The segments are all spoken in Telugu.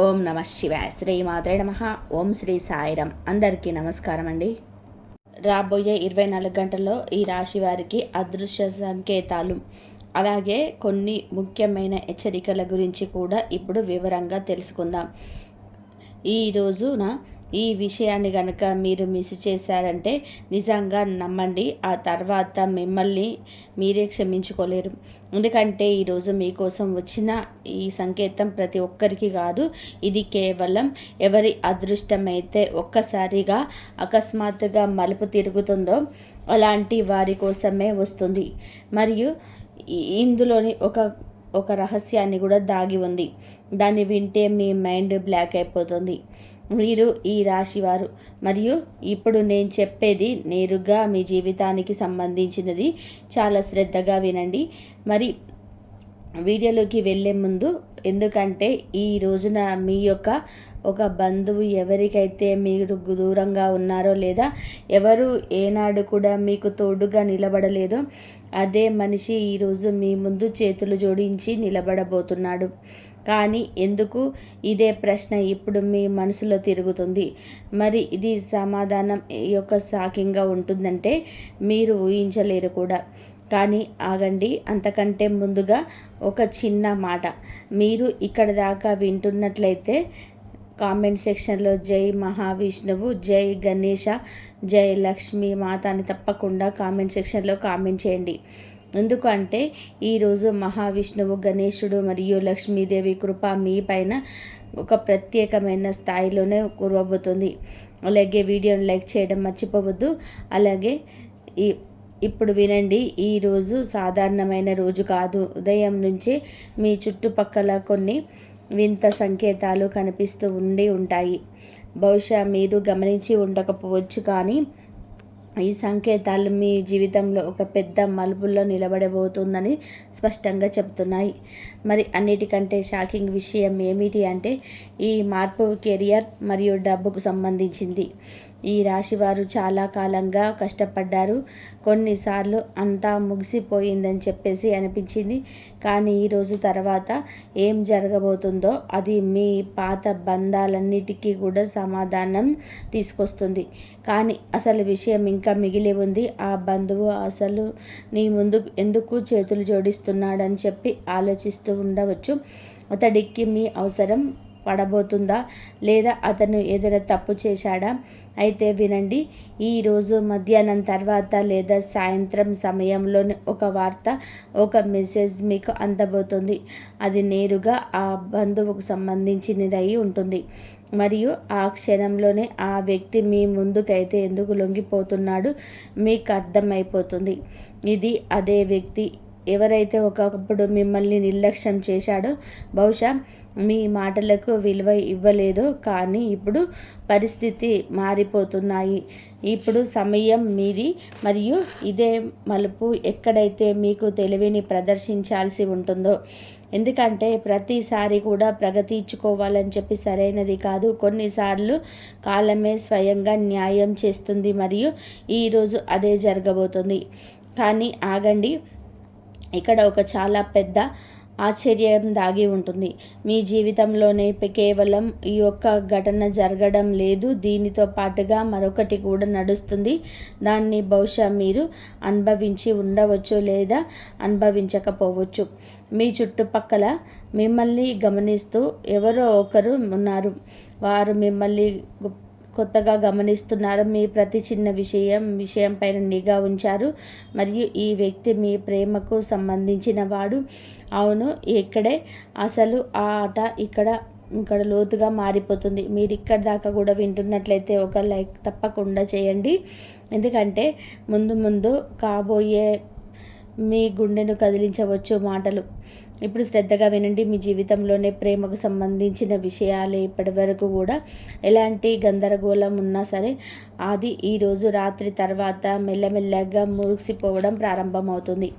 ఓం నమ శివాయ. శ్రీ మాత్రే నమ. ఓం శ్రీ సాయిరం. అందరికీ నమస్కారం అండి. రాబోయే 24 గంటల్లో ఈ రాశి వారికి అదృశ్య సంకేతాలు, అలాగే కొన్ని ముఖ్యమైన హెచ్చరికల గురించి కూడా ఇప్పుడు వివరంగా తెలుసుకుందాం. ఈ రోజున ఈ విషయాన్ని కనుక మీరు మిస్ చేశారంటే నిజంగా నమ్మండి, ఆ తర్వాత మిమ్మల్ని మీరే క్షమించుకోలేరు. ఎందుకంటే ఈరోజు మీకోసం వచ్చిన ఈ సంకేతం ప్రతి ఒక్కరికి కాదు. ఇది కేవలం ఎవరి అదృష్టమైతే ఒక్కసారిగా అకస్మాత్తుగా మలుపు తిరుగుతుందో అలాంటి వారి కోసమే వస్తుంది. మరియు ఇందులోని ఒక రహస్యాన్ని కూడా దాగి ఉంది. దాన్ని వింటే మీ మైండ్ బ్లాక్ అయిపోతుంది. మీరు ఈ రాశివారు, మరియు ఇప్పుడు నేను చెప్పేది నేరుగా మీ జీవితానికి సంబంధించినది. చాలా శ్రద్ధగా వినండి. మరి వీడియోలోకి వెళ్ళే ముందు, ఎందుకంటే ఈ రోజున మీ యొక్క ఒక బంధువు ఎవరికైతే మీరు దూరంగా ఉన్నారో, లేదా ఎవరు ఏనాడు కూడా మీకు తోడుగా నిలబడలేదో అదే మనిషి ఈరోజు మీ ముందు చేతులు జోడించి నిలబడబోతున్నాడు. కానీ ఎందుకు, ఇదే ప్రశ్న ఇప్పుడు మీ మనసులో తిరుగుతుంది. మరి ఇది సమాధానం షాకింగ్గా ఉంటుందంటే మీరు ఊహించలేరు కూడా. కానీ ఆగండి, అంతకంటే ముందుగా ఒక చిన్న మాట. మీరు ఇక్కడ దాకా వింటున్నట్లయితే కామెంట్ సెక్షన్లో జై మహావిష్ణువు, జై గణేష, జై లక్ష్మీ మాత అని తప్పకుండా కామెంట్ సెక్షన్లో కామెంట్ చేయండి. ఎందుకంటే ఈరోజు మహావిష్ణువు, గణేశుడు మరియు లక్ష్మీదేవి కృప మీ పైన ఒక ప్రత్యేకమైన స్థాయిలోనే కురవబోతుంది. అలాగే వీడియోని లైక్ చేయడం మర్చిపోవద్దు. అలాగే ఇప్పుడు వినండి, ఈరోజు సాధారణమైన రోజు కాదు. ఉదయం నుంచే మీ చుట్టుపక్కల కొన్ని వింత సంకేతాలు కనిపిస్తూ ఉంటాయి. బహుశా మీరు గమనించి ఉండకపోవచ్చు, కానీ ఈ సంకేతాలు మీ జీవితంలో ఒక పెద్ద మలుపుల్లో నిలబడబోతుందని స్పష్టంగా చెప్తున్నాయి. మరి అన్నిటికంటే షాకింగ్ విషయం ఏమిటి అంటే, ఈ మార్పు కెరియర్ మరియు డబ్బుకు సంబంధించింది. ఈ రాశివారు చాలా కాలంగా కష్టపడ్డారు. కొన్నిసార్లు అంతా ముగిసిపోయిందని చెప్పేసి అనిపించింది. కానీ ఈరోజు తర్వాత ఏం జరగబోతుందో అది మీ పాత బంధాలన్నిటికీ కూడా సమాధానం తీసుకొస్తుంది. కానీ అసలు విషయం ఇంకా మిగిలి ఉంది. ఆ బంధువు అసలు నీ ముందు ఎందుకు చేతులు జోడిస్తున్నాడని చెప్పి ఆలోచిస్తూ ఉండవచ్చు. అతడికి మీ అవసరం పడబోతుందా, లేదా అతను ఏదైనా తప్పు చేశాడా? అయితే వినండి, ఈరోజు మధ్యాహ్నం తర్వాత లేదా సాయంత్రం సమయంలోనే ఒక వార్త, ఒక మెసేజ్ మీకు అందబోతుంది. అది నేరుగా ఆ బంధువుకు సంబంధించినది అయి ఉంటుంది. మరియు ఆ క్షణంలోనే ఆ వ్యక్తి మీ ముందుకైతే ఎందుకు లొంగిపోతున్నాడు మీకు అర్థమైపోతుంది. ఇది అదే వ్యక్తి ఎవరైతే ఒకప్పుడు మిమ్మల్ని నిర్లక్ష్యం చేశాడో, బహుశా మీ మాటలకు విలువ ఇవ్వలేదో, కానీ ఇప్పుడు పరిస్థితి మారిపోతున్నాయి. ఇప్పుడు సమయం మీది. మరియు ఇదే మలుపు ఎక్కడైతే మీకు తెలివిని ప్రదర్శించాల్సి ఉంటుందో. ఎందుకంటే ప్రతిసారి కూడా ప్రగతి ఇచ్చుకోవాలని చెప్పి సరైనది కాదు. కొన్నిసార్లు కాలమే స్వయంగా న్యాయం చేస్తుంది. మరియు ఈరోజు అదే జరగబోతుంది. కానీ ఆగండి, ఇక్కడ ఒక చాలా పెద్ద ఆశ్చర్యం దాగి ఉంటుంది. మీ జీవితంలోనే కేవలం ఈ యొక్క ఘటన జరగడం లేదు, దీనితో పాటుగా మరొకటి కూడా నడుస్తుంది. దాన్ని బహుశా మీరు అనుభవించి ఉండవచ్చు, లేదా అనుభవించకపోవచ్చు. మీ చుట్టుపక్కల మిమ్మల్ని గమనిస్తూ ఎవరో ఒకరు ఉన్నారు. వారు మిమ్మల్ని కొత్తగా గమనిస్తున్నారు. మీ ప్రతి చిన్న విషయం పైన నిఘా ఉంచారు. మరియు ఈ వ్యక్తి మీ ప్రేమకు సంబంధించిన వాడు. అవును, ఇక్కడే అసలు ఆ ఆట ఇక్కడ లోతుగా మారిపోతుంది. మీరు ఇక్కడ దాకా కూడా వింటున్నట్లయితే ఒక లైక్ తప్పకుండా చేయండి. ఎందుకంటే ముందు కాబోయే మీ గుండెను కదిలించవచ్చు మాటలు. ఇప్పుడు శ్రద్ధగా వినండి. మీ జీవితంలోనే ప్రేమకు సంబంధించిన విషయాలే ఇప్పటి వరకు కూడా ఎలాంటి గందరగోళం ఉన్నా సరే, అది ఈరోజు రాత్రి తర్వాత మెల్లమెల్లగా ముగిసిపోవడం ప్రారంభమవుతుంది.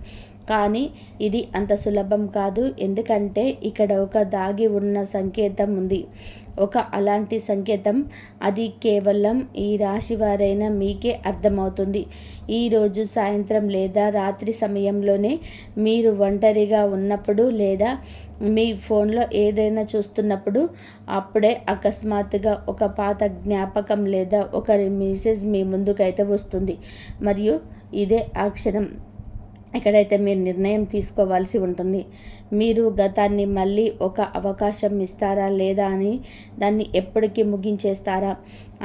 కానీ ఇది అంత సులభం కాదు. ఎందుకంటే ఇక్కడ ఒక దాగి ఉన్న సంకేతం ఉంది. అలాంటి సంకేతం అది కేవలం ఈ రాశి వారైన మీకే అర్థమవుతుంది. ఈరోజు సాయంత్రం లేదా రాత్రి సమయంలోనే మీరు ఒంటరిగా ఉన్నప్పుడు లేదా మీ ఫోన్లో ఏదైనా చూస్తున్నప్పుడు అప్పుడే అకస్మాత్తుగా ఒక పాత జ్ఞాపకం లేదా ఒకరి మెసేజ్ మీ ముందుకైతే వస్తుంది. మరియు ఇదే ఆ క్షణం ఎక్కడైతే మీరు నిర్ణయం తీసుకోవాల్సి ఉంటుంది. మీరు గతాన్ని మళ్ళీ ఒక అవకాశం ఇస్తారా లేదా అని, దాన్ని ఎప్పటికీ ముగించేస్తారా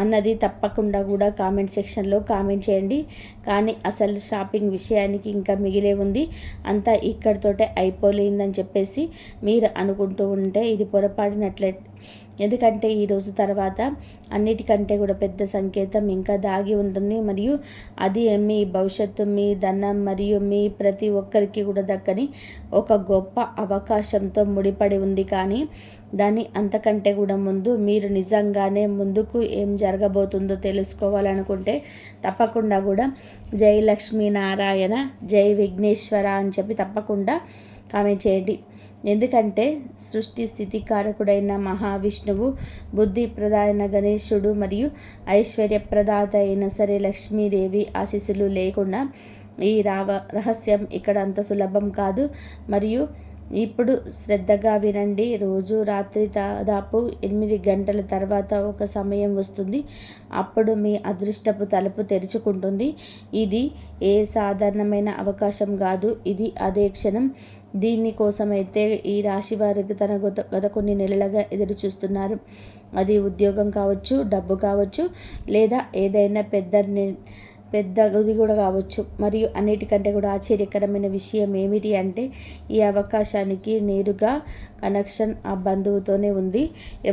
అన్నది తప్పకుండా కూడా కామెంట్ సెక్షన్లో కామెంట్ చేయండి. కానీ అసలు షాపింగ్ విషయానికి ఇంకా మిగిలే ఉంది, అంతా ఇక్కడితోటే అయిపోలేదని చెప్పేసి మీరు అనుకుంటూ ఉంటే ఇది పొరపాడినట్లే. ఎందుకంటే ఈరోజు తర్వాత అన్నిటికంటే కూడా పెద్ద సంకేతం ఇంకా దాగి ఉంటుంది. మరియు అది మీ భవిష్యత్తు, మీ ధనం మరియు మీ ప్రతి ఒక్కరికి కూడా దక్కని ఒక గొప్ప అవకాశంతో ముడిపడి ఉంది. కానీ దాన్ని అంతకంటే కూడా ముందు మీరు నిజంగానే ముందుకు ఏం జరగబోతుందో తెలుసుకోవాలనుకుంటే తప్పకుండా కూడా జై లక్ష్మీనారాయణ, జై విఘ్నేశ్వర అని చెప్పి తప్పకుండా కామెంట్ చేయండి. ఎందుకంటే సృష్టి స్థితికారకుడైన మహావిష్ణువు, బుద్ధి ప్రదాయన గణేశుడు మరియు ఐశ్వర్యప్రదాత అయిన సరే లక్ష్మీదేవి ఆశీస్సులు లేకుండా ఈ రహస్యం ఇక్కడ అంత సులభం కాదు. మరియు ఇప్పుడు శ్రద్ధగా వినండి. రోజు రాత్రి దాదాపు 8 గంటల తర్వాత ఒక సమయం వస్తుంది. అప్పుడు మీ అదృష్టపు తలుపు తెరుచుకుంటుంది. ఇది ఏ సాధారణమైన అవకాశం కాదు, ఇది అదే క్షణం. దీనికోసమైతే ఈ రాశి వారికి గత కొన్ని నెలలుగా ఎదురు చూస్తున్నారు. అది ఉద్యోగం కావచ్చు, డబ్బు కావచ్చు, లేదా ఏదైనా పెద్దది కూడా కావచ్చు. మరియు అన్నిటికంటే కూడా ఆశ్చర్యకరమైన విషయం ఏమిటి అంటే ఈ అవకాశానికి నేరుగా కనెక్షన్ ఆ బంధువుతోనే ఉంది.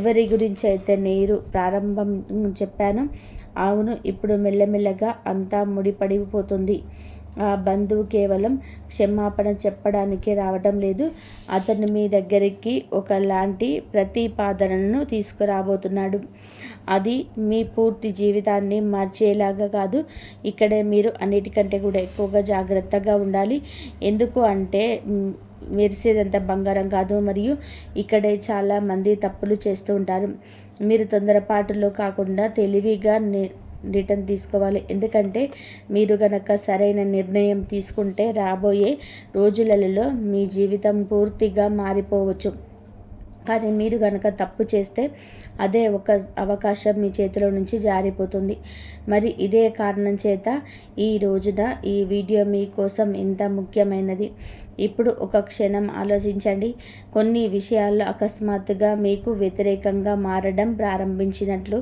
ఎవరి గురించి అయితే నేను ప్రారంభం చెప్పాను, అవును, ఇప్పుడు మెల్లమెల్లగా అంతా ముడిపడిపోతుంది. ఆ బంధువు కేవలం క్షమాపణ చెప్పడానికి రావటం లేదు, అతను మీ దగ్గరికి ఒకలాంటి ప్రతిపాదనను తీసుకురాబోతున్నాడు. అది మీ పూర్తి జీవితాన్ని మార్చేలాగా కాదు. ఇక్కడే మీరు అన్నిటికంటే కూడా ఎక్కువగా జాగ్రత్తగా ఉండాలి. ఎందుకు అంటే మెరిసేదంతా బంగారం కాదు. మరియు ఇక్కడే చాలామంది తప్పులు చేస్తూ ఉంటారు. మీరు తొందరపాటులో కాకుండా తెలివిగా రిటర్న్ తీసుకోవాలి. ఎందుకంటే మీరు గనక సరైన నిర్ణయం తీసుకుంటే రాబోయే రోజులలో మీ జీవితం పూర్తిగా మారిపోవచ్చు. కానీ మీరు కనుక తప్పు చేస్తే అదే ఒక అవకాశం మీ చేతిలో నుంచి జారిపోతుంది. మరి ఇదే కారణం చేత ఈ రోజున ఈ వీడియో మీకోసం ఇంత ముఖ్యమైనది. ఇప్పుడు ఒక క్షణం ఆలోచించండి. కొన్ని విషయాల్లో అకస్మాత్తుగా మీకు వ్యతిరేకంగా మారడం ప్రారంభించినట్లు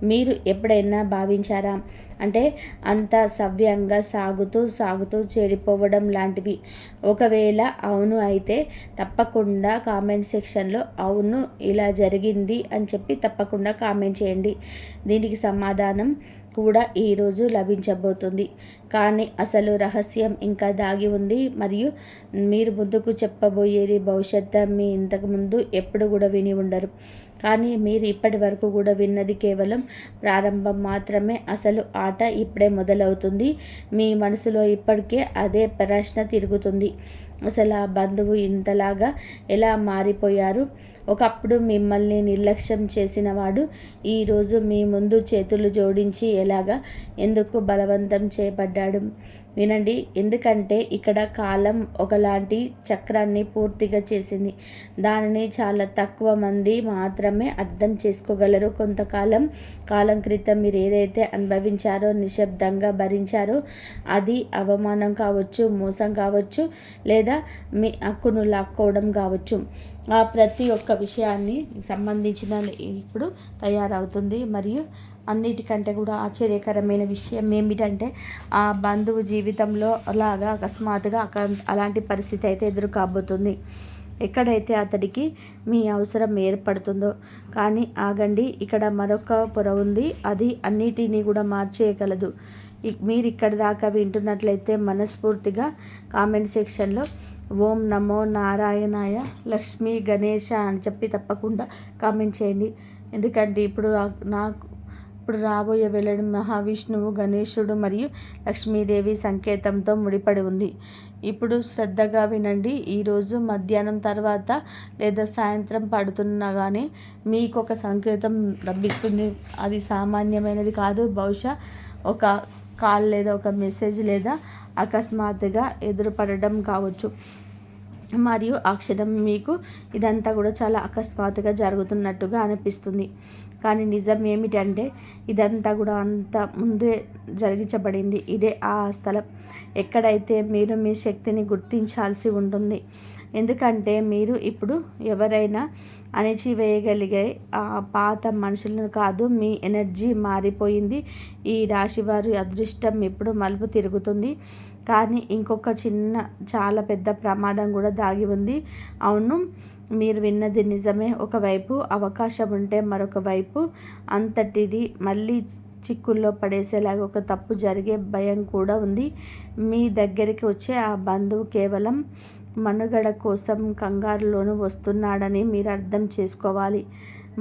మీరు ఎప్పుడైనా భావించారా? అంటే అంత సవ్యంగా సాగుతూ చెడిపోవడం లాంటివి. ఒకవేళ అవును అయితే తప్పకుండా కామెంట్ సెక్షన్లో అవును ఇలా జరిగింది అని చెప్పి తప్పకుండా కామెంట్ చేయండి. దీనికి సమాధానం కూడా ఈరోజు లభించబోతుంది. కానీ అసలు రహస్యం ఇంకా దాగి ఉంది. మరియు మీరు ముందుకు చెప్పబోయేది భవిష్యత్తు మీ ఇంతకుముందు ఎప్పుడు కూడా విని ఉండరు. కానీ మీరు ఇప్పటి వరకు కూడా విన్నది కేవలం ప్రారంభం మాత్రమే. అసలు ఆట ఇప్పుడే మొదలవుతుంది. మీ మనసులో ఇప్పటికే అదే ప్రశ్న తిరుగుతుంది. అసలు ఆ బంధువు ఇంతలాగా ఎలా మారిపోయారు? ఒకప్పుడు మిమ్మల్ని నిర్లక్ష్యం చేసిన వాడు ఈరోజు మీ ముందు చేతులు జోడించి ఎందుకు బలవంతం చేయబడ్డాడు? వినండి. ఎందుకంటే ఇక్కడ కాలం ఒకలాంటి చక్రాన్ని పూర్తిగా చేసింది. దానిని చాలా తక్కువ మంది మాత్రమే అర్థం చేసుకోగలరు. కాలం క్రితం మీరు ఏదైతే అనుభవించారో, నిశ్శబ్దంగా భరించారో, అది అవమానం కావచ్చు, మోసం కావచ్చు, లేదా మీ హక్కును లాక్కోవడం కావచ్చు, ఆ ప్రతి ఒక్క విషయాన్ని సంబంధించిన ఇప్పుడు తయారవుతుంది. మరియు అన్నిటికంటే కూడా ఆశ్చర్యకరమైన విషయం ఏమిటంటే ఆ బంధువు జీవితంలో అలాగా అకస్మాత్తుగా అలాంటి పరిస్థితి అయితే ఎదురు కాబోతుంది. ఎక్కడైతే అతడికి మీ అవసరం ఏర్పడుతుందో. కానీ ఆగండి, ఇక్కడ మరొక పొర ఉంది. అది అన్నిటినీ కూడా మార్చేయగలదు. మీరు ఇక్కడ దాకా వింటున్నట్లయితే మనస్ఫూర్తిగా కామెంట్ సెక్షన్లో ఓం నమో నారాయణాయ, లక్ష్మీ గణేశ అని చెప్పి తప్పకుండా కామెంట్ చేయండి. ఎందుకంటే ఇప్పుడు రాబోయే వేళ మహావిష్ణువు, గణేశుడు మరియు లక్ష్మీదేవి సంకేతంతో ముడిపడి ఉంది. ఇప్పుడు శ్రద్ధగా వినండి. ఈరోజు మధ్యాహ్నం తర్వాత లేదా సాయంత్రం పడుతున్నా కానీ మీకు ఒక సంకేతం లభిస్తుంది. అది సామాన్యమైనది కాదు. బహుశా ఒక కాల్ లేదా ఒక మెసేజ్ లేదా అకస్మాత్తుగా ఎదురుపడడం కావచ్చు. మరియు ఆ క్షణం మీకు ఇదంతా కూడా చాలా అకస్మాత్తుగా జరుగుతున్నట్టుగా అనిపిస్తుంది. కానీ నిజం ఏమిటంటే ఇదంతా కూడా అంత ముందే జరిగించబడింది. ఇదే ఆ స్థలం ఎక్కడైతే మీరు మీ శక్తిని గుర్తించాల్సి ఉంటుంది. ఎందుకంటే మీరు ఇప్పుడు ఎవరైనా అణిచివేయగలిగే ఆ పాత మనుషులను కాదు, మీ ఎనర్జీ మారిపోయింది. ఈ రాశివారి అదృష్టం ఇప్పుడు మలుపు తిరుగుతుంది. కానీ ఇంకొక చిన్న చాలా పెద్ద ప్రమాదం కూడా దాగి ఉంది. అవును, మీరు విన్నది నిజమే. ఒకవైపు అవకాశం ఉంటే మరొక వైపు అంతటిది మళ్ళీ చిక్కుల్లో పడేసేలాగా ఒక తప్పు జరిగే భయం కూడా ఉంది. మీ దగ్గరికి వచ్చే ఆ బంధువు కేవలం మనుగడ కోసం కంగారులోనూ వస్తున్నాడని మీరు అర్థం చేసుకోవాలి.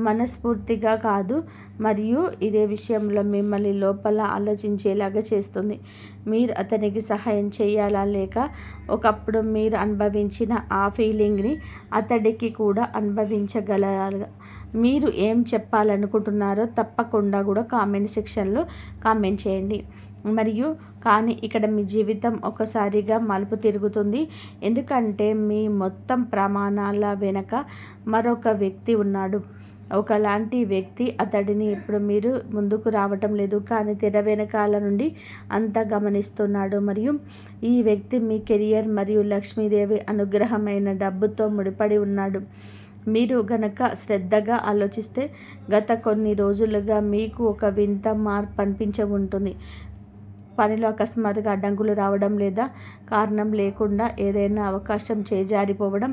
మనస్ఫూర్తిగా కాదు. మరియు ఇదే విషయంలో మిమ్మల్ని లోపల ఆలోచించేలాగా చేస్తుంది. మీరు అతనికి సహాయం చేయాలా, లేక ఒకప్పుడు మీరు అనుభవించిన ఆ ఫీలింగ్ని అతడికి కూడా అనుభవించగలరా? మీరు ఏం చెప్పాలనుకుంటున్నారో తప్పకుండా కూడా కామెంట్ సెక్షన్లో కామెంట్ చేయండి. మరియు కానీ ఇక్కడ మీ జీవితం ఒకసారిగా మలుపు తిరుగుతుంది. ఎందుకంటే మీ మొత్తం ప్రమాణాల వెనక మరొక వ్యక్తి ఉన్నాడు. ఒకలాంటి వ్యక్తి. అతడిని ఇప్పుడు మీరు ముందుకు రావటం లేదు, కానీ తెర వెనకాల నుండి అంతా గమనిస్తున్నాడు. మరియు ఈ వ్యక్తి మీ కెరియర్ మరియు లక్ష్మీదేవి అనుగ్రహమైన డబ్బుతో ముడిపడి ఉన్నాడు. మీరు గనక శ్రద్ధగా ఆలోచిస్తే గత కొన్ని రోజులుగా మీకు ఒక వింత మార్పు అనిపించి ఉంటుంది. పనిలో అకస్మాత్తుగా అడ్డంకులు రావడం లేదా కారణం లేకుండా ఏదైనా అవకాశం చేజారిపోవడం,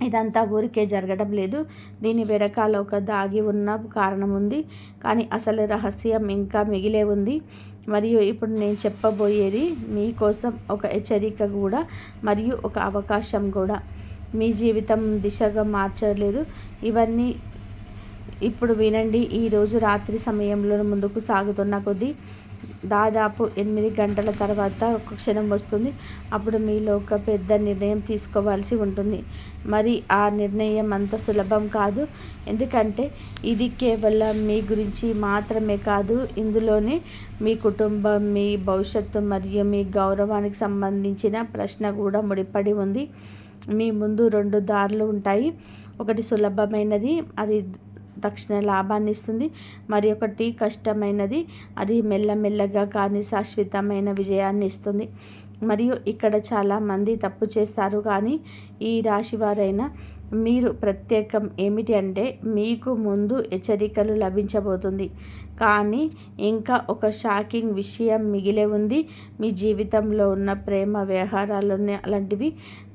ఇదంతా ఊరికే జరగడం లేదు. దీని వెనకాల ఒక దాగి ఉన్న కారణం ఉంది. కానీ అసలు రహస్యం ఇంకా మిగిలే ఉంది. మరియు ఇప్పుడు నేను చెప్పబోయేది మీకోసం ఒక హెచ్చరిక కూడా మరియు ఒక అవకాశం కూడా. మీ జీవితం దిశగా మార్చలేదు. ఇవన్నీ ఇప్పుడు వినండి. ఈరోజు రాత్రి సమయంలో ముందుకు సాగుతున్న కొద్దీ దాదాపు 8 గంటల తర్వాత ఒక క్షణం వస్తుంది. అప్పుడు మీలో ఒక పెద్ద నిర్ణయం తీసుకోవాల్సి ఉంటుంది. మరి ఆ నిర్ణయం అంత సులభం కాదు. ఎందుకంటే ఇది కేవలం మీ గురించి మాత్రమే కాదు, ఇందులోనే మీ కుటుంబం, మీ భవిష్యత్తు మరియు మీ గౌరవానికి సంబంధించిన ప్రశ్న కూడా ముడిపడి ఉంది. మీ ముందు 2 దారులు ఉంటాయి. ఒకటి సులభమైనది, అది తక్షణ లాభాన్ని ఇస్తుంది. మరి ఒకటి కష్టమైనది, అది మెల్లమెల్లగా కానీ శాశ్వతమైన విజయాన్ని ఇస్తుంది. మరియు ఇక్కడ చాలామంది తప్పు చేస్తారు. కానీ ఈ రాశి వారైనా మీరు ప్రత్యేకం ఏమిటి అంటే మీకు ముందు హెచ్చరికలు లభించబోతుంది. కానీ ఇంకా ఒక షాకింగ్ విషయం మిగిలే ఉంది. మీ జీవితంలో ఉన్న ప్రేమ వ్యవహారాల్లోనే అలాంటివి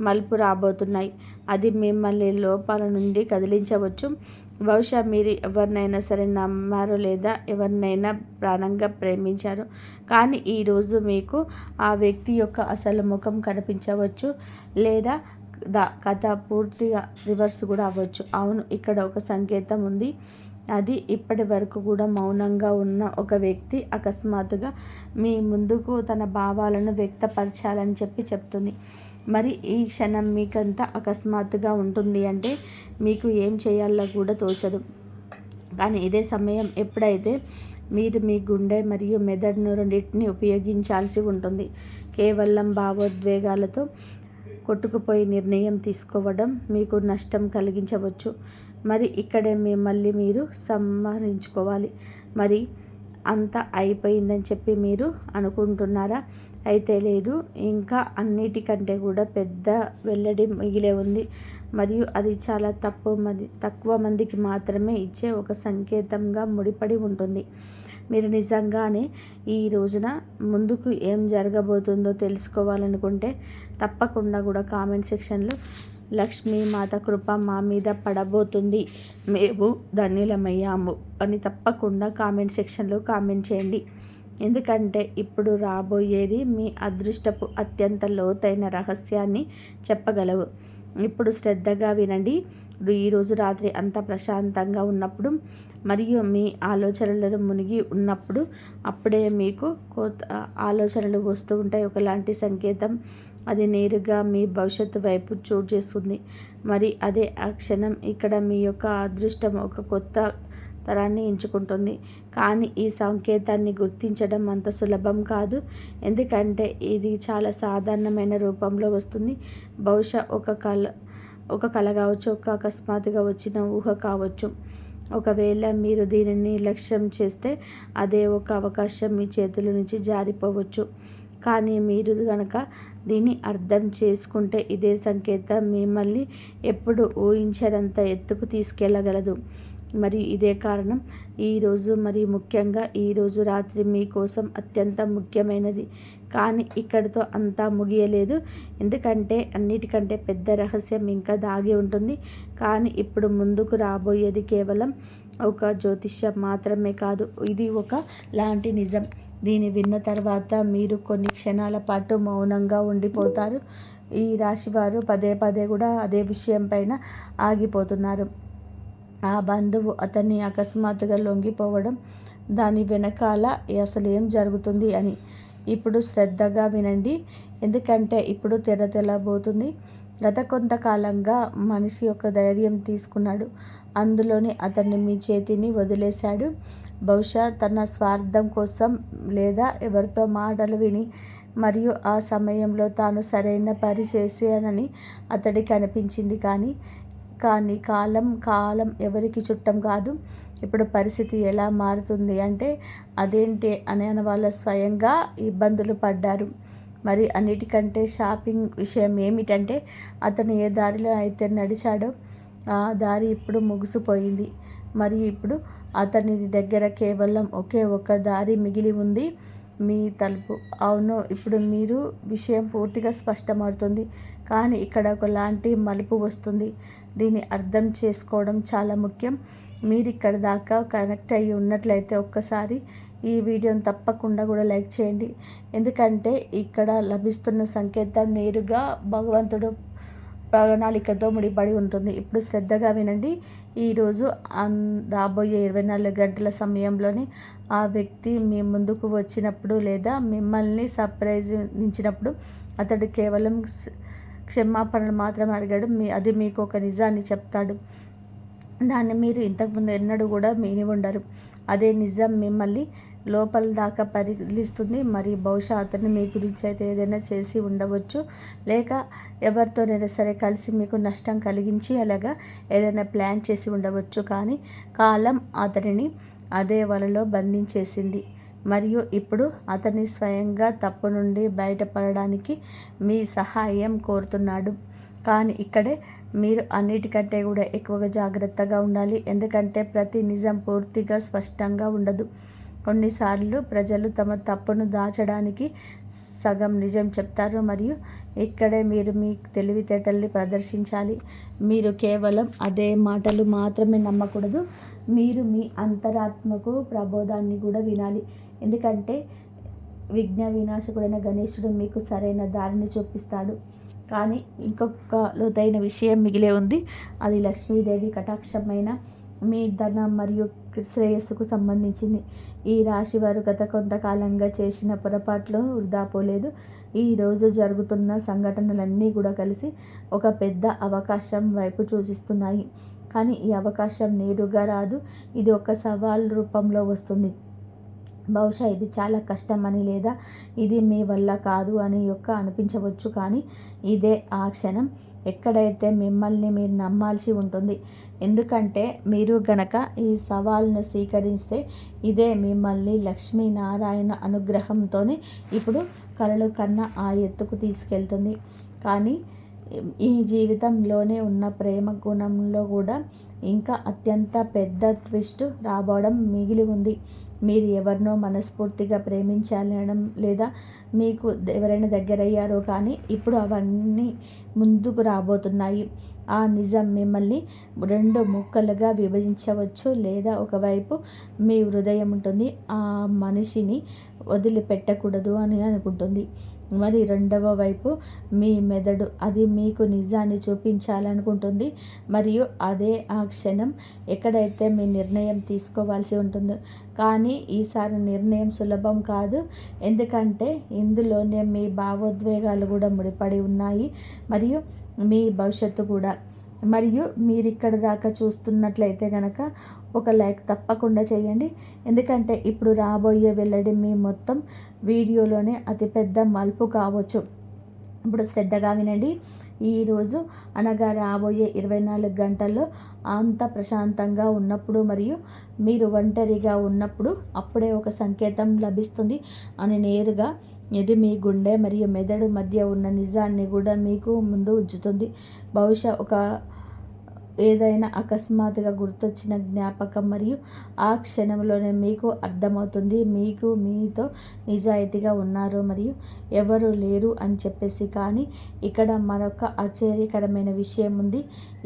మలుపు రాబోతున్నాయి. అది మిమ్మల్ని లోపాల నుండి కదిలించవచ్చు. బహుశా మీరు ఎవరినైనా సరే నమ్మారు లేదా ఎవరినైనా ప్రాణంగా ప్రేమించారు. కానీ ఈరోజు మీకు ఆ వ్యక్తి యొక్క అసలు ముఖం కనిపించవచ్చు, లేదా కథ పూర్తిగా రివర్స్ కూడా అవ్వచ్చు. అవును, ఇక్కడ ఒక సంకేతం ఉంది. అది ఇప్పటి వరకు కూడా మౌనంగా ఉన్న ఒక వ్యక్తి అకస్మాత్తుగా మీ ముందుకు తన భావాలను వ్యక్తపరచాలని చెప్తుంది. మరి ఈ క్షణం మీకంతా అకస్మాత్తుగా ఉంటుంది. అంటే మీకు ఏం చేయాలో కూడా తోచదు. కానీ ఇదే సమయం ఎప్పుడైతే మీరు మీ గుండె మరియు మెదడును రెండింటిని ఉపయోగించాల్సి ఉంటుంది. కేవలం భావోద్వేగాలతో కొట్టుకుపోయి నిర్ణయం తీసుకోవడం మీకు నష్టం కలిగించవచ్చు. మరి ఇక్కడే మిమ్మల్ని మీరు సంహరించుకోవాలి. మరి అంతా అయిపోయిందని చెప్పి మీరు అనుకుంటున్నారా? అయితే లేదు, ఇంకా అన్నిటికంటే కూడా పెద్ద వెల్లడి మిగిలే ఉంది. మరియు అది చాలా తక్కువ మందికి మాత్రమే ఇచ్చే ఒక సంకేతంగా ముడిపడి ఉంటుంది. మీరు నిజంగానే ఈ రోజున ముందుకు ఏం జరగబోతుందో తెలుసుకోవాలనుకుంటే తప్పకుండా కూడా కామెంట్ సెక్షన్లో లక్ష్మీ మాత కృప మా మీద పడబోతుంది, మేము ధన్యులమయ్యాము అని తప్పకుండా కామెంట్ సెక్షన్లో కామెంట్ చేయండి. ఎందుకంటే ఇప్పుడు రాబోయేది మీ అదృష్టపు అత్యంత లోతైన రహస్యాన్ని చెప్పగలవు. ఇప్పుడు శ్రద్ధగా వినండి. ఈరోజు రాత్రి అంత ప్రశాంతంగా ఉన్నప్పుడు మరియు మీ ఆలోచనలను మునిగి ఉన్నప్పుడు అప్పుడే మీకు కొత్త ఆలోచనలు వస్తూ ఉంటాయి. ఒకలాంటి సంకేతం. అది నేరుగా మీ భవిష్యత్తు వైపు చోటు చేస్తుంది. మరి అదే ఆ క్షణం ఇక్కడ మీ యొక్క అదృష్టం ఒక కొత్త తరాన్ని ఎంచుకుంటుంది. కానీ ఈ సంకేతాన్ని గుర్తించడం అంత సులభం కాదు. ఎందుకంటే ఇది చాలా సాధారణమైన రూపంలో వస్తుంది. బహుశా ఒక కళ కావచ్చు, ఒక అకస్మాత్తుగా వచ్చిన ఊహ కావచ్చు. ఒకవేళ మీరు దీనిని లక్ష్యం చేస్తే అదే ఒక అవకాశం మీ చేతుల నుంచి జారిపోవచ్చు. కానీ మీరు కనుక దీన్ని అర్థం చేసుకుంటే ఇదే సంకేతం మిమ్మల్ని ఎప్పుడు ఊహించనంత ఎత్తుకు తీసుకెళ్ళగలదు. మరి ఇదే కారణం ఈరోజు, మరి ముఖ్యంగా ఈరోజు రాత్రి మీకోసం అత్యంత ముఖ్యమైనది. కానీ ఇక్కడితో అంతా ముగియలేదు. ఎందుకంటే అన్నిటికంటే పెద్ద రహస్యం ఇంకా దాగి ఉంటుంది. కానీ ఇప్పుడు ముందుకు రాబోయేది కేవలం ఒక జ్యోతిష్యం మాత్రమే కాదు, ఇది ఒక లాంటి నిజం. దీన్ని విన్న తర్వాత మీరు కొన్ని క్షణాల పాటు మౌనంగా ఉండిపోతారు. ఈ రాశివారు పదే పదే కూడా అదే విషయం పైన ఆగిపోతున్నారు. ఆ బంధువు అతన్ని అకస్మాత్తుగా లొంగిపోవడం, దాని వెనకాల అసలు ఏం జరుగుతుంది అని. ఇప్పుడు శ్రద్ధగా వినండి. ఎందుకంటే ఇప్పుడు తెల్లబోతుంది. గత కొంతకాలంగా మనిషి యొక్క ధైర్యం తీసుకున్నాడు. అందులోనే అతన్ని మీ చేతిని వదిలేశాడు. బహుశా తన స్వార్థం కోసం లేదా ఎవరితో మాటలు విని, మరియు ఆ సమయంలో తాను సరైన పని చేశానని అతడికి అనిపించింది. కానీ కాలం ఎవరికి చుట్టం కాదు. ఇప్పుడు పరిస్థితి ఎలా మారుతుంది అంటే అదేంటి అని వాళ్ళ స్వయంగా ఇబ్బందులు పడ్డారు. మరి అన్నిటికంటే షాపింగ్ విషయం ఏమిటంటే అతను ఏ దారిలో అయితే నడిచాడో ఆ దారి ఇప్పుడు ముగిసిపోయింది. మరియు ఇప్పుడు అతని దగ్గర కేవలం ఒకే ఒక దారి మిగిలి ఉంది, మీ తలుపు. అవును, ఇప్పుడు మీరు విషయం పూర్తిగా స్పష్టమవుతుంది. కానీ ఇక్కడ ఒకలాంటి మలుపు వస్తుంది. దీన్ని అర్థం చేసుకోవడం చాలా ముఖ్యం. మీరు ఇక్కడ దాకా కనెక్ట్ అయ్యి ఉన్నట్లయితే ఒక్కసారి ఈ వీడియోని తప్పకుండా కూడా లైక్ చేయండి. ఎందుకంటే ఇక్కడ లభిస్తున్న సంకేతం నేరుగా భగవంతుడు ప్రణాళికతో ముడిపడి ఉంటుంది. ఇప్పుడు శ్రద్ధగా వినండి. ఈరోజు రాబోయే 24 గంటల సమయంలోనే ఆ వ్యక్తి మీ ముందుకు వచ్చినప్పుడు లేదా మిమ్మల్ని సర్ప్రైజించినప్పుడు అతడు కేవలం క్షమాపణలు మాత్రమే అడిగాడు. అది మీకు ఒక నిజాన్ని చెప్తాడు. దాన్ని మీరు ఇంతకుముందు ఎన్నడూ కూడా విని ఉండరు. అదే నిజం మిమ్మల్ని లోపల దాకా పరిగణిస్తుంది. మరి బహుశా అతను మీ గురించి అయితే ఏదైనా చేసి ఉండవచ్చు, లేక ఎవరితోనైనా సరే కలిసి మీకు నష్టం కలిగించి అలాగా ఏదైనా ప్లాన్ చేసి ఉండవచ్చు. కానీ కాలం అతనిని అదే వలలో బంధించేసింది. మరియు ఇప్పుడు అతని స్వయంగా తప్పు నుండి బయటపడడానికి మీ సహాయం కోరుతున్నాడు. కానీ ఇక్కడే మీరు అన్నిటికంటే కూడా ఎక్కువగా జాగ్రత్తగా ఉండాలి. ఎందుకంటే ప్రతి నిజం పూర్తిగా స్పష్టంగా ఉండదు. కొన్నిసార్లు ప్రజలు తమ తప్పును దాచడానికి సగం నిజం చెప్తారు. మరియు ఇక్కడే మీరు మీ తెలివితేటల్ని ప్రదర్శించాలి. మీరు కేవలం అదే మాటలు మాత్రమే నమ్మకూడదు. మీరు మీ అంతరాత్మకు ప్రబోధాన్ని కూడా వినాలి. ఎందుకంటే విఘ్న వినాశకుడైన గణేశుడు మీకు సరైన దారిని చూపిస్తాడు. కానీ ఇంకొక లోతైన విషయం మిగిలే ఉంది. అది లక్ష్మీదేవి కటాక్షమైన మీ ధనం మరియు శ్రేయస్సుకు సంబంధించింది. ఈ రాశి వారు గత కొంతకాలంగా చేసిన పొరపాట్లు వృధా పోలేదు. ఈరోజు జరుగుతున్న సంఘటనలన్నీ కూడా కలిసి ఒక పెద్ద అవకాశం వైపు సూచిస్తున్నాయి. కానీ ఈ అవకాశం నేరుగా రాదు. ఇది ఒక సవాల్ రూపంలో వస్తుంది. బహుశా ఇది చాలా కష్టమని లేదా ఇది మీ వల్ల కాదు అని అనిపించవచ్చు. కానీ ఇదే ఆ క్షణం ఎక్కడైతే మిమ్మల్ని మీరు నమ్మాల్సి ఉంటుంది. ఎందుకంటే మీరు గనక ఈ సవాల్ను స్వీకరిస్తే ఇదే మిమ్మల్ని లక్ష్మీనారాయణ అనుగ్రహంతోనే ఇప్పుడు కలలు కన్నా ఆ ఎత్తుకు తీసుకెళ్తుంది. కానీ ఈ జీవితంలోనే ఉన్న ప్రేమ గుణంలో కూడా ఇంకా అత్యంత పెద్ద ట్విస్ట్ రాబోవడం మిగిలి ఉంది. మీరు ఎవరినో మనస్ఫూర్తిగా ప్రేమించాలనడం లేదా మీకు ఎవరైనా దగ్గరయ్యారో కానీ ఇప్పుడు అవన్నీ ముందుకు రాబోతున్నాయి. ఆ నిజం మిమ్మల్ని 2 ముక్కలుగా విభజించవచ్చు, లేదా ఒకవైపు మీ హృదయం ఉంటుంది, ఆ మనిషిని వదిలిపెట్టకూడదు అని అనుకుంటుంది. మరి రెండవ వైపు మీ మెదడు, అది మీకు నిజాన్ని చూపించాలనుకుంటుంది. మరియు అదే ఆ క్షణం ఎక్కడైతే మీ నిర్ణయం తీసుకోవాల్సి ఉంటుందో. కానీ ఈసారి నిర్ణయం సులభం కాదు, ఎందుకంటే ఇందులోనే మీ భావోద్వేగాలు కూడా ముడిపడి ఉన్నాయి, మరియు మీ భవిష్యత్తు కూడా. మరియు మీరు ఇక్కడ దాకా చూస్తున్నట్లయితే కనుక ఒక లైక్ తప్పకుండా చేయండి, ఎందుకంటే ఇప్పుడు రాబోయే వెల్లడి మీ మొత్తం వీడియోలోనే అతిపెద్ద మలుపు కావచ్చు. ఇప్పుడు శ్రద్ధగా వినండి. ఈరోజు అనగా రాబోయే 24 గంటల్లో అంత ప్రశాంతంగా ఉన్నప్పుడు మరియు మీరు ఒంటరిగా ఉన్నప్పుడు అప్పుడే ఒక సంకేతం లభిస్తుంది అని నేరుగా ఇది మీ గుండె మరియు మెదడు మధ్య ఉన్న నిజాన్ని కూడా మీకు ముందు ఉంచుతుంది. బహుశా ఏదైనా అకస్మాత్తుగా గుర్తొచ్చిన జ్ఞాపకం, మరియు ఆ క్షణంలోనే మీకు అర్థమవుతుంది మీకు మీతో నిజాయితీగా ఉన్నారు మరియు ఎవరు లేరు అని చెప్పేసి. కానీ ఇక్కడ మరొక ఆశ్చర్యకరమైన విషయం ఉంది.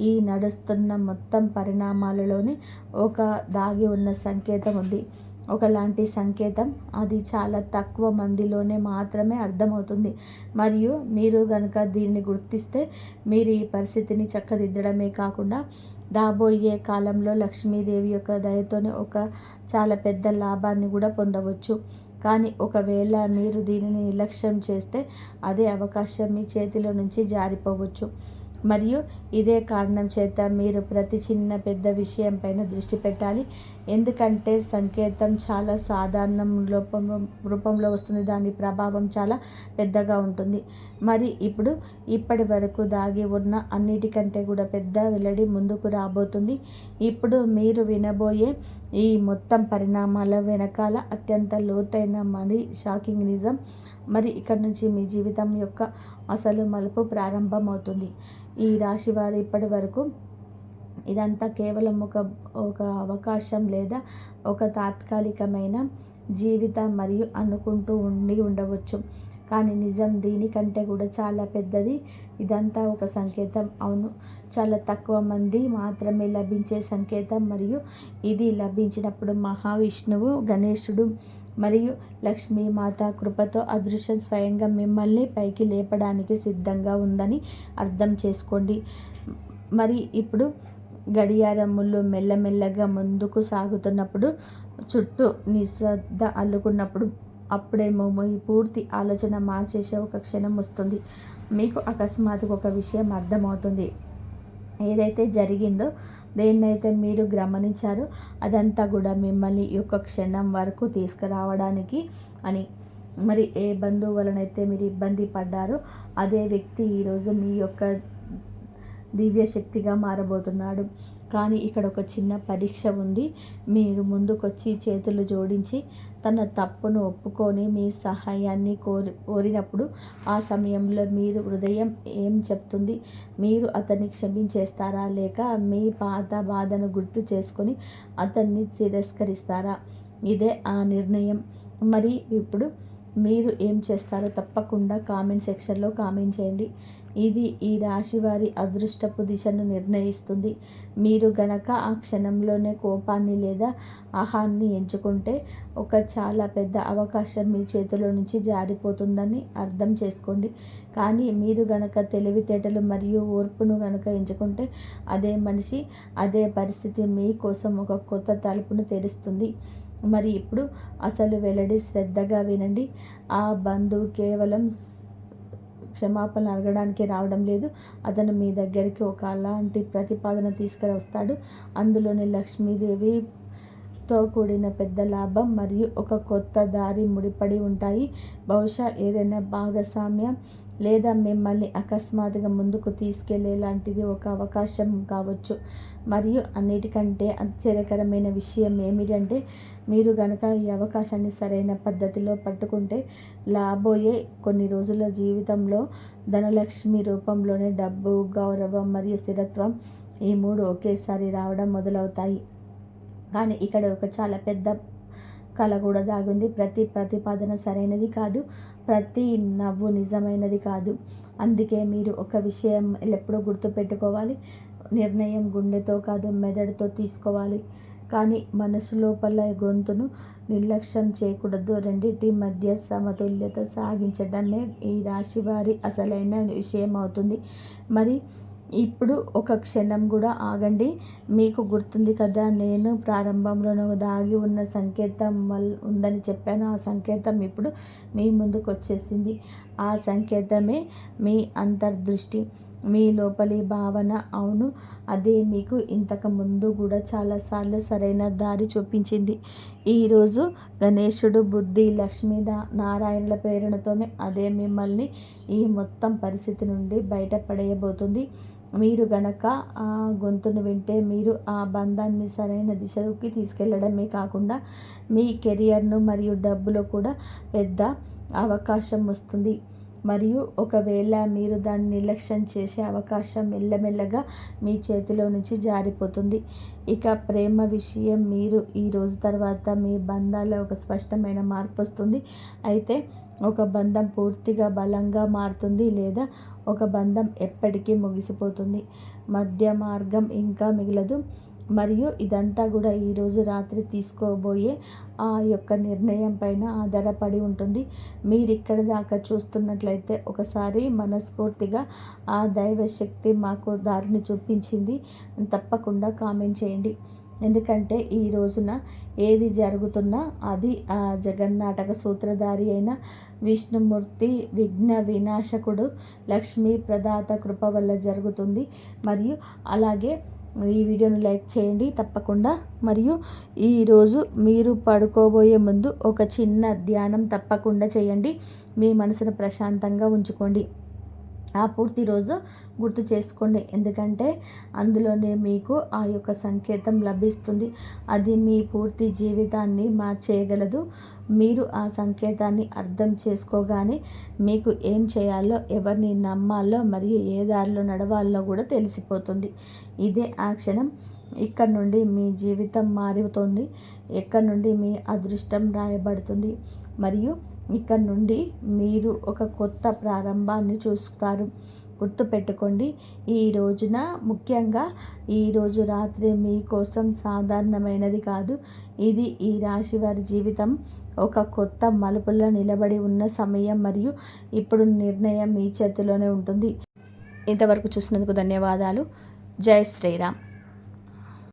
ఈ నడుస్తున్న మొత్తం పరిణామాలలోనే ఒక దాగి ఉన్న సంకేతం ఉంది, ఒకలాంటి సంకేతం. అది చాలా తక్కువ మందిలోనే మాత్రమే అర్థమవుతుంది. మరియు మీరు కనుక దీన్ని గుర్తిస్తే మీరు ఈ పరిస్థితిని చక్కదిద్దడమే కాకుండా రాబోయే కాలంలో లక్ష్మీదేవి యొక్క దయతోనే ఒక చాలా పెద్ద లాభాన్ని కూడా పొందవచ్చు. కానీ ఒకవేళ మీరు దీనిని నిర్లక్ష్యం చేస్తే అదే అవకాశం మీ చేతిలో నుంచి జారిపోవచ్చు. మరియు ఇదే కారణం చేత మీరు ప్రతి చిన్న పెద్ద విషయం పైన దృష్టి పెట్టాలి, ఎందుకంటే సంకేతం చాలా సాధారణ రూపంలో వస్తుంది, దాని ప్రభావం చాలా పెద్దగా ఉంటుంది. మరి ఇప్పటి వరకు దాగి ఉన్న అన్నిటికంటే కూడా పెద్ద వెల్లడి ముందుకు రాబోతుంది. ఇప్పుడు మీరు వినబోయే ఈ మొత్తం పరిణామాల వెనకాల అత్యంత లోతైన మరి షాకింగ్ నిజం. మరి ఇక్కడ నుంచి మీ జీవితం యొక్క అసలు మలుపు ప్రారంభమవుతుంది. ఈ రాశి వారు ఇప్పటి వరకు ఇదంతా కేవలం ఒక అవకాశం లేదా ఒక తాత్కాలికమైన జీవితం మరియు అనుకుంటూ ఉండవచ్చు. కానీ నిజం దీనికంటే కూడా చాలా పెద్దది. ఇదంతా ఒక సంకేతం, అవును, చాలా తక్కువ మంది మాత్రమే లభించే సంకేతం. మరియు ఇది లభించినప్పుడు మహావిష్ణువు, గణేశుడు మరియు లక్ష్మీమాత కృపతో అదృశ్యం స్వయంగా మిమ్మల్ని పైకి లేపడానికి సిద్ధంగా ఉందని అర్థం చేసుకోండి. మరి ఇప్పుడు గడియారములు మెల్లమెల్లగా ముందుకు సాగుతున్నప్పుడు, చుట్టూ నిశ్శబ్ద అల్లుకున్నప్పుడు, అప్పుడేమో ఈ పూర్తి ఆలోచన మార్చేసే ఒక క్షణం వస్తుంది. మీకు అకస్మాత్తుగా ఒక విషయం అర్థమవుతుంది. ఏదైతే జరిగిందో, దేన్నైతే మీరు గమనించారో అదంతా కూడా మిమ్మల్ని ఈ యొక్క క్షణం వరకు తీసుకురావడానికి అని. మరి ఏ బంధువు వలనైతే మీరు ఇబ్బంది పడ్డారో అదే వ్యక్తి ఈరోజు మీ యొక్క దివ్య శక్తిగా మారబోతున్నాడు. కానీ ఇక్కడ ఒక చిన్న పరీక్ష ఉంది. మీరు ముందుకొచ్చి చేతులు జోడించి తన తప్పును ఒప్పుకొని మీ సహాయాన్ని కోరినప్పుడు ఆ సమయంలో మీరు హృదయం ఏం చెప్తుంది? మీరు అతన్ని క్షమించేస్తారా, లేక మీ పాత బాధను గుర్తు చేసుకొని అతన్ని తిరస్కరిస్తారా? ఇదే ఆ నిర్ణయం. మరి ఇప్పుడు మీరు ఏం చేస్తారో తప్పకుండా కామెంట్ సెక్షన్లో కామెంట్ చేయండి. ఇది ఈ రాశి వారి అదృష్టపు దిశను నిర్ణయిస్తుంది. మీరు గనక ఆ క్షణంలోనే కోపాన్ని లేదా ఆహాన్ని ఎంచుకుంటే ఒక చాలా పెద్ద అవకాశం మీ చేతిలో నుంచి జారిపోతుందని అర్థం చేసుకోండి. కానీ మీరు గనక తెలివితేటలు మరియు ఓర్పును గనక ఎంచుకుంటే అదే మనిషి, అదే పరిస్థితి మీ కోసం ఒక కొత్త తలుపును తెరుస్తుంది. మరి ఇప్పుడు అసలు వెల్లడి, శ్రద్ధగా వినండి. ఆ బంధువు కేవలం క్షమాపణ అడగడానికి రావడం లేదు, అతను మీ దగ్గరికి ఒక అలాంటి ప్రతిపాదన తీసుకువస్తాడు. అందులోని లక్ష్మీదేవితో కూడిన పెద్ద లాభం మరియు ఒక కొత్త దారి ముడిపడి ఉంటాయి. బహుశా ఏదైనా భాగస్వామ్యం లేదా మిమ్మల్ని అకస్మాత్తుగా ముందుకు తీసుకెళ్లేలాంటిది ఒక అవకాశం కావచ్చు. మరియు అన్నిటికంటే ఆశ్చర్యకరమైన విషయం ఏమిటంటే, మీరు గనక ఈ అవకాశాన్ని సరైన పద్ధతిలో పట్టుకుంటే రాబోయే కొన్ని రోజుల జీవితంలో ధనలక్ష్మి రూపంలోనే డబ్బు, గౌరవం మరియు స్థిరత్వం, ఈ 3 ఒకేసారి రావడం మొదలవుతాయి. కానీ ఇక్కడ ఒక చాలా పెద్ద కళ కూడా దాగుంది. ప్రతి ప్రతిపాదన సరైనది కాదు, ప్రతి నవ్వు నిజమైనది కాదు. అందుకే మీరు ఒక విషయం ఎల్లప్పుడూ గుర్తుపెట్టుకోవాలి. నిర్ణయం గుండెతో కాదు, మెదడుతో తీసుకోవాలి. కానీ మనసు లోపల గొంతును నిర్లక్ష్యం చేయకూడదు. రెండింటి మధ్య సమతుల్యత సాగించడమే ఈ రాశి వారి అసలైన విషయం అవుతుంది. మరి ఇప్పుడు ఒక క్షణం కూడా ఆగండి. మీకు గుర్తుంది కదా, నేను ప్రారంభంలోనే దాగి ఉన్న సంకేతం ఉందని చెప్పాను. ఆ సంకేతం ఇప్పుడు మీ ముందుకు వచ్చేసింది. ఆ సంకేతమే మీ అంతర్దృష్టి, మీ లోపలి భావన. అవును, అదే మీకు ఇంతకు ముందు కూడా చాలాసార్లు సరైన దారి చూపించింది. ఈరోజు గణేశుడు, బుద్ధి, లక్ష్మీ నారాయణుల ప్రేరణతోనే అదే మిమ్మల్ని ఈ మొత్తం పరిస్థితి నుండి బయటపడేయబోతుంది. మీరు గనక ఆ గొంతును వింటే మీరు ఆ బంధాన్ని సరైన దిశలోకి తీసుకెళ్లడమే కాకుండా మీ కెరియర్ను మరియు డబ్బులో కూడా పెద్ద అవకాశం వస్తుంది. మరియు ఒకవేళ మీరు దాన్ని నిర్లక్ష్యం చేసే అవకాశం మెల్లమెల్లగా మీ చేతిలో నుంచి జారిపోతుంది. ఇక ప్రేమ విషయం, మీరు ఈ రోజు తర్వాత మీ బంధాల్లో ఒక స్పష్టమైన మార్పు వస్తుంది. అయితే ఒక బంధం పూర్తిగా బలంగా మారుతుంది, లేదా ఒక బంధం ఎప్పటికీ ముగిసిపోతుంది. మధ్య మార్గం ఇంకా మిగలదు. మరియు ఇదంతా కూడా ఈరోజు రాత్రి తీసుకోబోయే ఆ యొక్క నిర్ణయం పైన ఆధారపడి ఉంటుంది. మీరు ఇక్కడి దాకా చూస్తున్నట్లయితే ఒకసారి మనస్ఫూర్తిగా ఆ దైవశక్తి మాకు దారిని చూపించింది తప్పకుండా కామెంట్ చేయండి. ఎందుకంటే ఈ రోజున ఏది జరుగుతున్నా అది ఆ జగన్నాటక సూత్రధారి అయిన విష్ణుమూర్తి, విఘ్న వినాశకుడు, లక్ష్మీ ప్రదాత కృప వల్ల జరుగుతుంది. మరియు అలాగే ఈ వీడియోని లైక్ చేయండి తప్పకుండా. మరియు ఈరోజు మీరు పడుకోబోయే ముందు ఒక చిన్న ధ్యానం తప్పకుండా చేయండి. మీ మనసును ప్రశాంతంగా ఉంచుకోండి. ఆ పూర్తి రోజు గుర్తు చేసుకోండి. ఎందుకంటే అందులోనే మీకు ఆ యొక్క సంకేతం లభిస్తుంది. అది మీ పూర్తి జీవితాన్ని మార్చేయగలదు. మీరు ఆ సంకేతాన్ని అర్థం చేసుకోగానే మీకు ఏం చేయాలో, ఎవరిని నమ్మాలో మరియు ఏ దారిలో నడవాలో కూడా తెలిసిపోతుంది. ఇదే ఆ క్షణం. ఇక్కడ నుండి మీ జీవితం మారుతుంది. ఇక్కడ నుండి మీ అదృష్టం రాయబడుతుంది. మరియు ఇక్కడ నుండి మీరు ఒక కొత్త ప్రారంభాన్ని చూస్తారు. గుర్తుపెట్టుకోండి, ఈ రోజున ముఖ్యంగా ఈరోజు రాత్రి మీకోసం సాధారణమైనది కాదు. ఇది ఈ రాశి వారి జీవితం ఒక కొత్త మలుపులో నిలబడి ఉన్న సమయం. మరియు ఇప్పుడు నిర్ణయం మీ చేతిలోనే ఉంటుంది. ఇంతవరకు చూసినందుకు ధన్యవాదాలు. జై శ్రీరామ్.